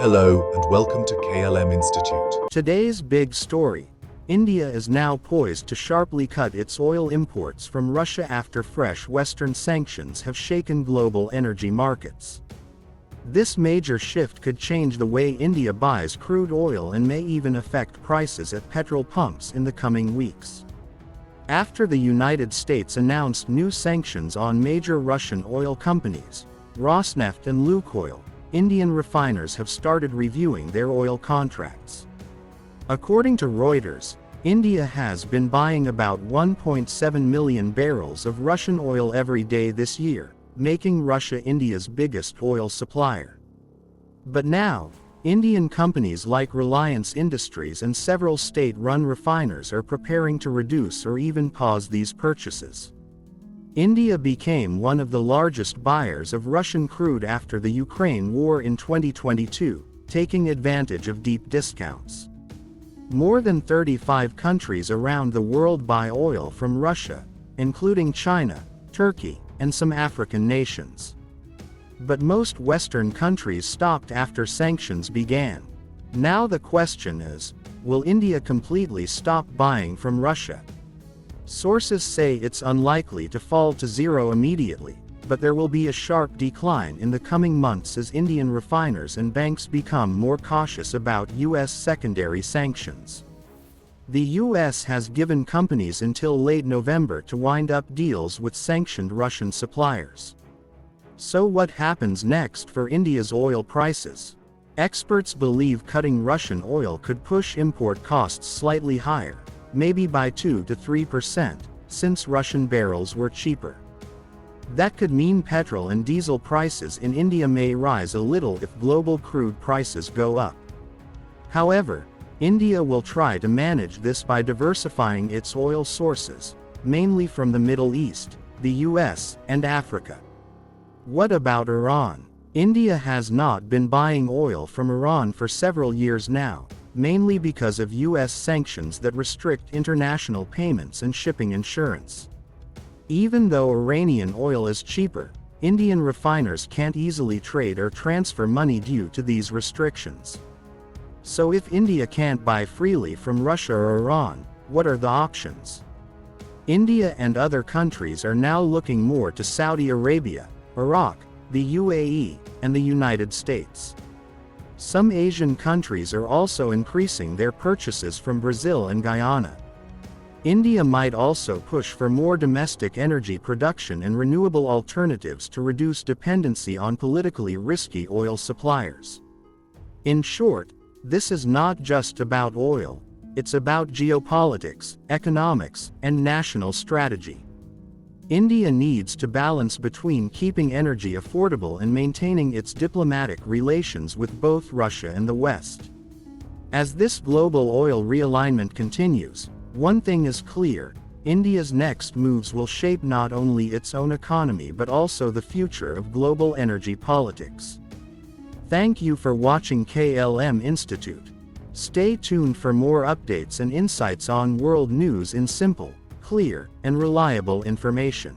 Hello and welcome to KLM Institute. Today's big story. India is now poised to sharply cut its oil imports from Russia after fresh Western sanctions have shaken global energy markets. This major shift could change the way India buys crude oil and may even affect prices at petrol pumps in the coming weeks. After the United States announced new sanctions on major Russian oil companies, Rosneft and Lukoil, Indian refiners have started reviewing their oil contracts. According to Reuters, India has been buying about 1.7 million barrels of Russian oil every day this year, making Russia India's biggest oil supplier. But now, Indian companies like Reliance Industries and several state-run refiners are preparing to reduce or even pause these purchases. India became one of the largest buyers of Russian crude after the Ukraine war in 2022, taking advantage of deep discounts. More than 35 countries around the world buy oil from Russia, including China, Turkey, and some African nations. But most Western countries stopped after sanctions began. Now the question is, will India completely stop buying from Russia? Sources say it's unlikely to fall to zero immediately, but there will be a sharp decline in the coming months as Indian refiners and banks become more cautious about U.S. secondary sanctions. The U.S. has given companies until late November to wind up deals with sanctioned Russian suppliers. So what happens next for India's oil prices? Experts believe cutting Russian oil could push import costs slightly higher, maybe by 2 to 3%, since Russian barrels were cheaper. That could mean petrol and diesel prices in India may rise a little if global crude prices go up. However, India will try to manage this by diversifying its oil sources, mainly from the Middle East, the US, and Africa. What about Iran? India has not been buying oil from Iran for several years now, mainly because of U.S. sanctions that restrict international payments and shipping insurance. Even though Iranian oil is cheaper, Indian refiners can't easily trade or transfer money due to these restrictions. So if India can't buy freely from Russia or Iran, what are the options? India and other countries are now looking more to Saudi Arabia, Iraq, the UAE, and the United States. Some Asian countries are also increasing their purchases from Brazil and Guyana. India might also push for more domestic energy production and renewable alternatives to reduce dependency on politically risky oil suppliers. In short, this is not just about oil, it's about geopolitics, economics, and national strategy. India needs to balance between keeping energy affordable and maintaining its diplomatic relations with both Russia and the West. As this global oil realignment continues, one thing is clear: India's next moves will shape not only its own economy but also the future of global energy politics. Thank you for watching KLM Institute. Stay tuned for more updates and insights on world news in simple, clear, and reliable information.